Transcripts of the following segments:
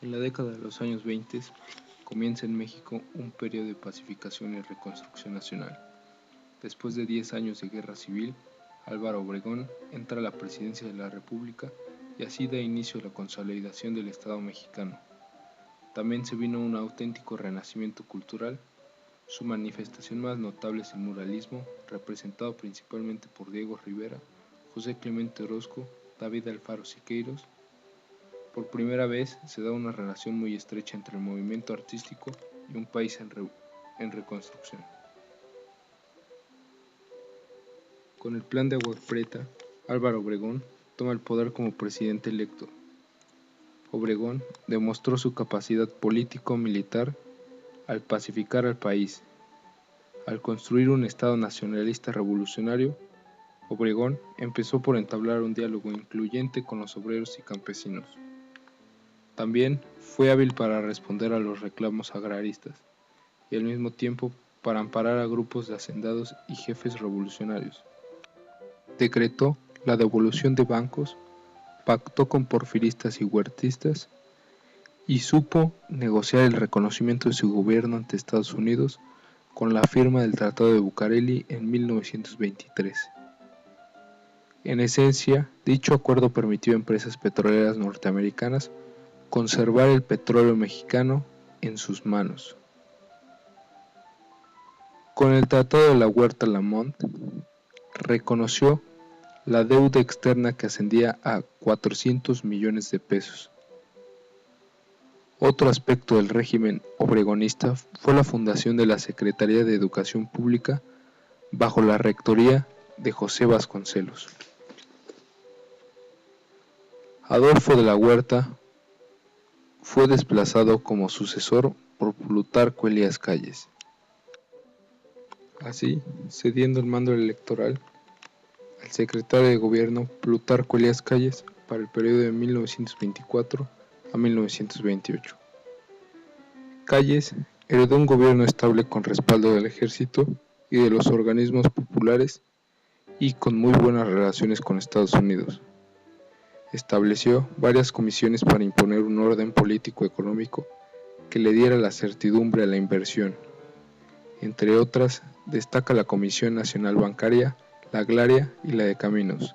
En la década de los años 20 comienza en México un periodo de pacificación y reconstrucción nacional. Después de 10 años de guerra civil, Álvaro Obregón entra a la presidencia de la República y así da inicio a la consolidación del Estado mexicano. También se vino un auténtico renacimiento cultural. Su manifestación más notable es el muralismo, representado principalmente por Diego Rivera, José Clemente Orozco, David Alfaro Siqueiros. Por primera vez se da una relación muy estrecha entre el movimiento artístico y un país en reconstrucción. Con el Plan de Agua Prieta, Álvaro Obregón toma el poder como presidente electo. Obregón demostró su capacidad político-militar al pacificar al país. Al construir un Estado nacionalista revolucionario, Obregón empezó por entablar un diálogo incluyente con los obreros y campesinos. También fue hábil para responder a los reclamos agraristas y al mismo tiempo para amparar a grupos de hacendados y jefes revolucionarios. Decretó la devolución de bancos, pactó con porfiristas y huertistas y supo negociar el reconocimiento de su gobierno ante Estados Unidos con la firma del Tratado de Bucareli en 1923. En esencia, dicho acuerdo permitió a empresas petroleras norteamericanas conservar el petróleo mexicano en sus manos. Con el Tratado de la Huerta-Lamont, reconoció la deuda externa que ascendía a 400 millones de pesos. Otro aspecto del régimen obregonista fue la fundación de la Secretaría de Educación Pública bajo la rectoría de José Vasconcelos. Adolfo de la Huerta fue desplazado como sucesor por Plutarco Elías Calles. Así, cediendo el mando electoral al secretario de Gobierno Plutarco Elías Calles para el periodo de 1924 a 1928. Calles heredó un gobierno estable con respaldo del ejército y de los organismos populares y con muy buenas relaciones con Estados Unidos. Estableció varias comisiones para imponer un orden político-económico que le diera la certidumbre a la inversión. Entre otras, destaca la Comisión Nacional Bancaria, la Agraria y la de Caminos,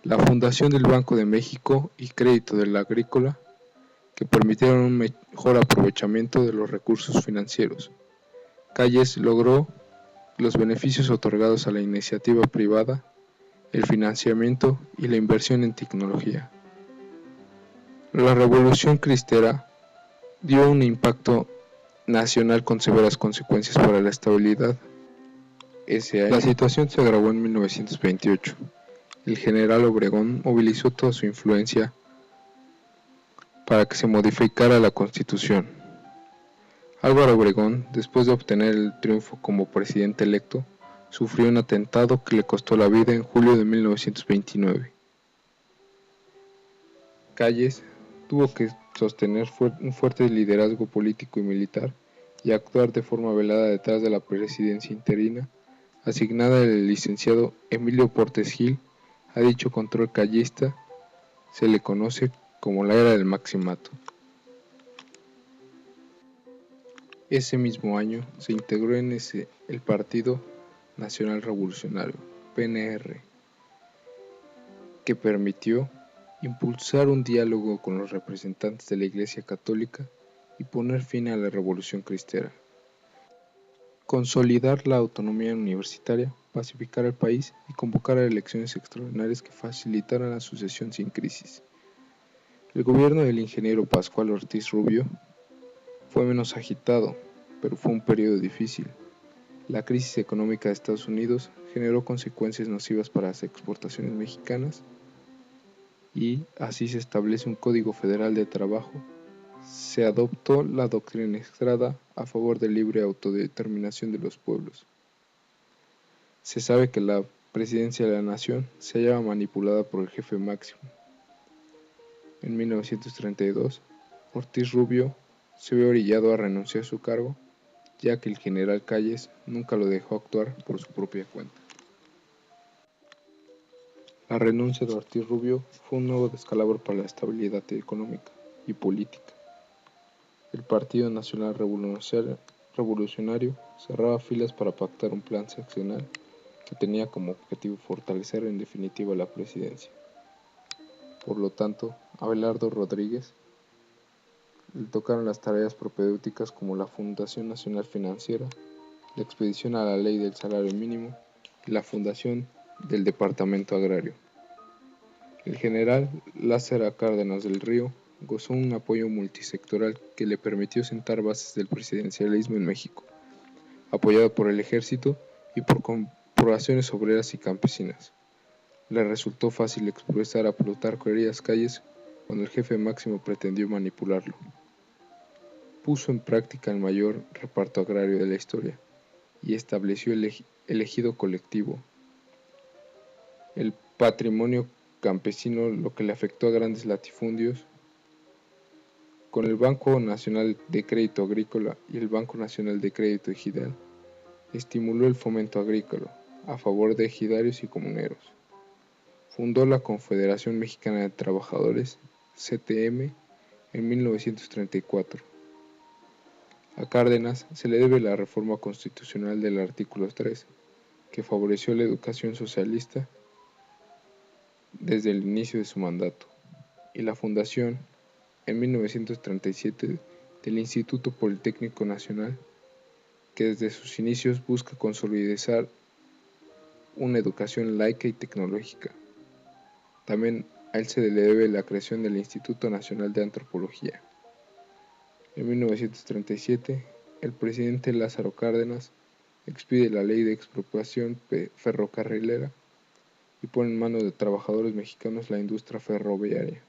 la fundación del Banco de México y Crédito del Agrícola, que permitieron un mejor aprovechamiento de los recursos financieros. Calles logró los beneficios otorgados a la iniciativa privada, el financiamiento y la inversión en tecnología. La Revolución Cristera dio un impacto nacional con severas consecuencias para la estabilidad. Ese año, la situación se agravó en 1928. El general Obregón movilizó toda su influencia para que se modificara la Constitución. Álvaro Obregón, después de obtener el triunfo como presidente electo, sufrió un atentado que le costó la vida en julio de 1929. Calles tuvo que sostener un fuerte liderazgo político y militar y actuar de forma velada detrás de la presidencia interina asignada al licenciado Emilio Portes Gil. A dicho control callista se le conoce como la era del maximato. Ese mismo año se integró en el Partido Nacional Revolucionario, PNR, que permitió impulsar un diálogo con los representantes de la Iglesia Católica y poner fin a la Revolución Cristera. Consolidar la autonomía universitaria, pacificar el país y convocar a elecciones extraordinarias que facilitaran la sucesión sin crisis. El gobierno del ingeniero Pascual Ortiz Rubio fue menos agitado, pero fue un periodo difícil. La crisis económica de Estados Unidos generó consecuencias nocivas para las exportaciones mexicanas y así se establece un Código Federal de Trabajo. Se adoptó la doctrina Estrada a favor de libre autodeterminación de los pueblos. Se sabe que la presidencia de la nación se hallaba manipulada por el jefe máximo. En 1932, Ortiz Rubio se vio orillado a renunciar a su cargo, ya que el general Calles nunca lo dejó actuar por su propia cuenta. La renuncia de Ortiz Rubio fue un nuevo descalabro para la estabilidad económica y política. El Partido Nacional Revolucionario cerraba filas para pactar un plan seccional que tenía como objetivo fortalecer en definitiva la presidencia. Por lo tanto, a Abelardo Rodríguez le tocaron las tareas propedéuticas como la Fundación Nacional Financiera, la expedición a la ley del salario mínimo y la fundación del Departamento Agrario. El general Lázaro Cárdenas del Río gozó un apoyo multisectoral que le permitió sentar bases del presidencialismo en México, apoyado por el ejército y por corporaciones obreras y campesinas. Le resultó fácil expulsar a Plutarco Elías Calles cuando el jefe máximo pretendió manipularlo. Puso en práctica el mayor reparto agrario de la historia y estableció el ejido colectivo, el patrimonio campesino, lo que le afectó a grandes latifundios. Con el Banco Nacional de Crédito Agrícola y el Banco Nacional de Crédito Ejidal, estimuló el fomento agrícola a favor de ejidarios y comuneros. Fundó la Confederación Mexicana de Trabajadores, CTM, en 1934. A Cárdenas se le debe la reforma constitucional del artículo 3, que favoreció la educación socialista desde el inicio de su mandato, y la fundación, en 1937, del Instituto Politécnico Nacional, que desde sus inicios busca consolidar una educación laica y tecnológica. También a él se le debe la creación del Instituto Nacional de Antropología. En 1937, el presidente Lázaro Cárdenas expide la ley de expropiación ferrocarrilera y pone en manos de trabajadores mexicanos la industria ferroviaria.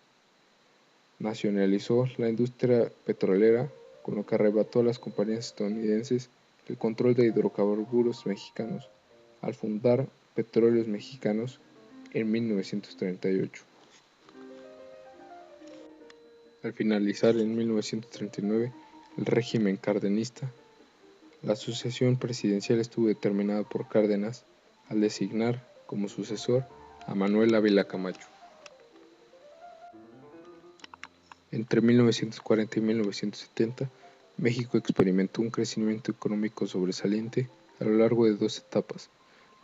Nacionalizó la industria petrolera, con lo que arrebató a las compañías estadounidenses el control de hidrocarburos mexicanos, al fundar Petróleos Mexicanos en 1938. Al finalizar en 1939 el régimen cardenista, la sucesión presidencial estuvo determinada por Cárdenas al designar como sucesor a Manuel Ávila Camacho. Entre 1940 y 1970, México experimentó un crecimiento económico sobresaliente a lo largo de dos etapas: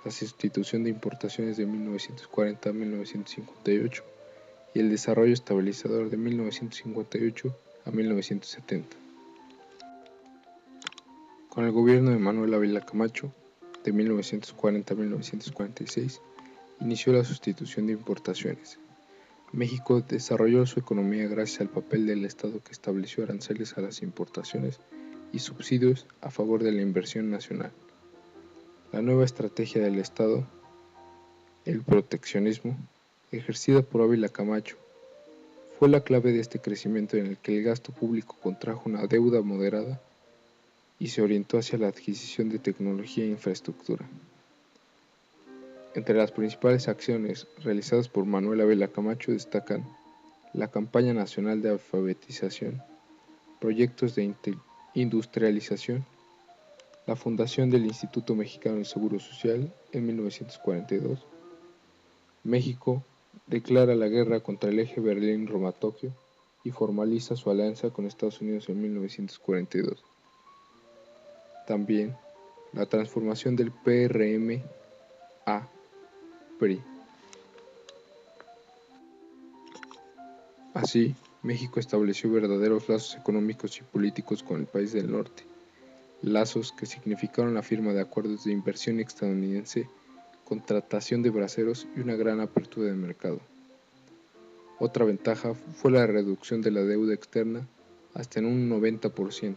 la sustitución de importaciones de 1940 a 1958 y el desarrollo estabilizador de 1958 a 1970. Con el gobierno de Manuel Ávila Camacho, de 1940 a 1946, inició la sustitución de importaciones. México desarrolló su economía gracias al papel del Estado, que estableció aranceles a las importaciones y subsidios a favor de la inversión nacional. La nueva estrategia del Estado, el proteccionismo, ejercida por Ávila Camacho, fue la clave de este crecimiento, en el que el gasto público contrajo una deuda moderada y se orientó hacia la adquisición de tecnología e infraestructura. Entre las principales acciones realizadas por Manuel Ávila Camacho destacan la campaña nacional de alfabetización, proyectos de industrialización, la fundación del Instituto Mexicano del Seguro Social en 1942, México declara la guerra contra el eje Berlín-Roma-Tokio y formaliza su alianza con Estados Unidos en 1942. También la transformación del PRM a PRI. Así, México estableció verdaderos lazos económicos y políticos con el país del norte, lazos que significaron la firma de acuerdos de inversión estadounidense, contratación de braceros y una gran apertura de mercado. Otra ventaja fue la reducción de la deuda externa hasta en un 90%,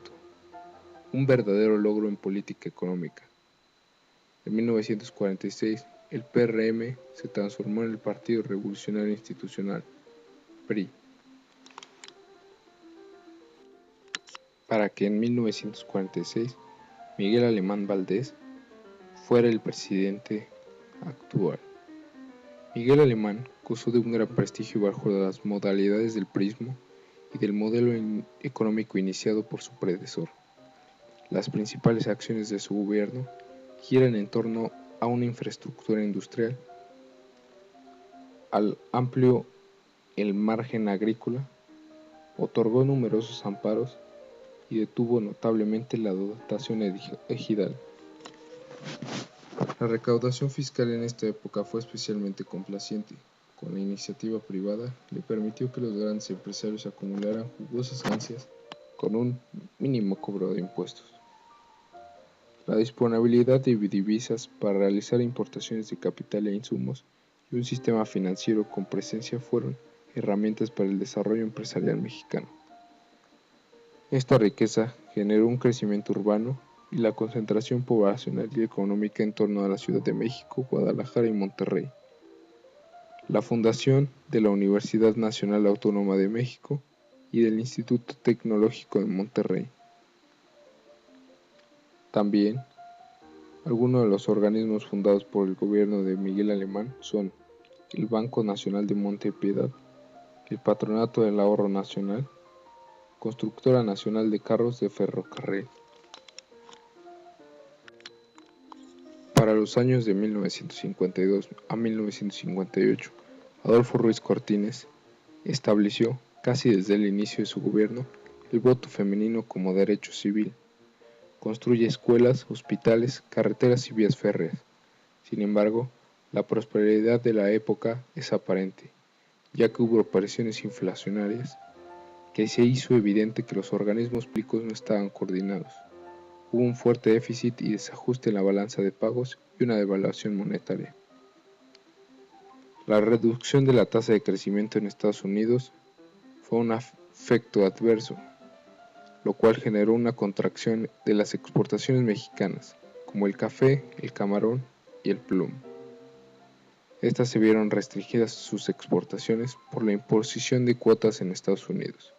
un verdadero logro en política económica. En 1946, el PRM se transformó en el Partido Revolucionario Institucional, PRI, para que en 1946 Miguel Alemán Valdés fuera el presidente actual. Miguel Alemán gozó de un gran prestigio bajo las modalidades del prismo y del modelo económico iniciado por su predecesor. Las principales acciones de su gobierno giran en torno a una infraestructura industrial, al amplio el margen agrícola, otorgó numerosos amparos y detuvo notablemente la dotación ejidal. La recaudación fiscal en esta época fue especialmente complaciente. Con la iniciativa privada le permitió que los grandes empresarios acumularan jugosas ganancias con un mínimo cobro de impuestos. La disponibilidad de divisas para realizar importaciones de capital e insumos y un sistema financiero con presencia fueron herramientas para el desarrollo empresarial mexicano. Esta riqueza generó un crecimiento urbano y la concentración poblacional y económica en torno a la Ciudad de México, Guadalajara y Monterrey. La fundación de la Universidad Nacional Autónoma de México y del Instituto Tecnológico de Monterrey. También, algunos de los organismos fundados por el gobierno de Miguel Alemán son el Banco Nacional de Montepiedad, el Patronato del Ahorro Nacional, Constructora Nacional de Carros de Ferrocarril. Para los años de 1952 a 1958, Adolfo Ruiz Cortines estableció, casi desde el inicio de su gobierno, el voto femenino como derecho civil. Construye escuelas, hospitales, carreteras y vías férreas. Sin embargo, la prosperidad de la época es aparente, ya que hubo presiones inflacionarias, que se hizo evidente que los organismos públicos no estaban coordinados. Hubo un fuerte déficit y desajuste en la balanza de pagos y una devaluación monetaria. La reducción de la tasa de crecimiento en Estados Unidos fue un efecto adverso, lo cual generó una contracción de las exportaciones mexicanas, como el café, el camarón y el plomo. Estas se vieron restringidas sus exportaciones por la imposición de cuotas en Estados Unidos.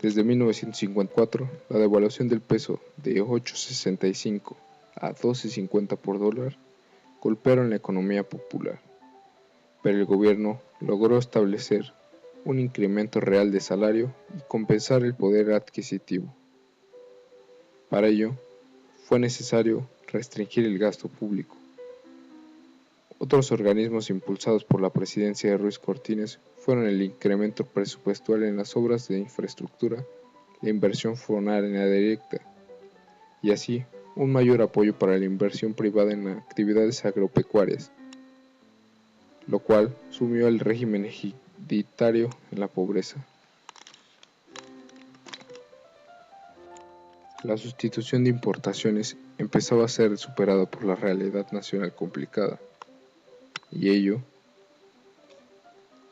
Desde 1954, la devaluación del peso de 8.65 a 12.50 por dólar golpearon la economía popular, pero el gobierno logró establecer un incremento real de salario y compensar el poder adquisitivo. Para ello, fue necesario restringir el gasto público. Otros organismos impulsados por la presidencia de Ruiz Cortines fueron el incremento presupuestal en las obras de infraestructura, la inversión forárea directa, y así un mayor apoyo para la inversión privada en actividades agropecuarias, lo cual sumió al régimen hereditario en la pobreza. La sustitución de importaciones empezaba a ser superada por la realidad nacional complicada, y ello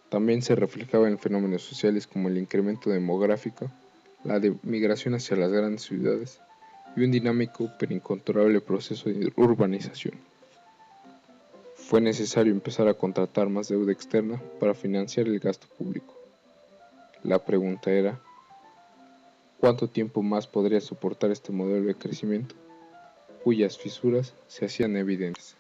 también se reflejaba en fenómenos sociales como el incremento demográfico, la migración hacia las grandes ciudades y un dinámico pero incontrolable proceso de urbanización. Fue necesario empezar a contratar más deuda externa para financiar el gasto público. La pregunta era, ¿cuánto tiempo más podría soportar este modelo de crecimiento, cuyas fisuras se hacían evidentes?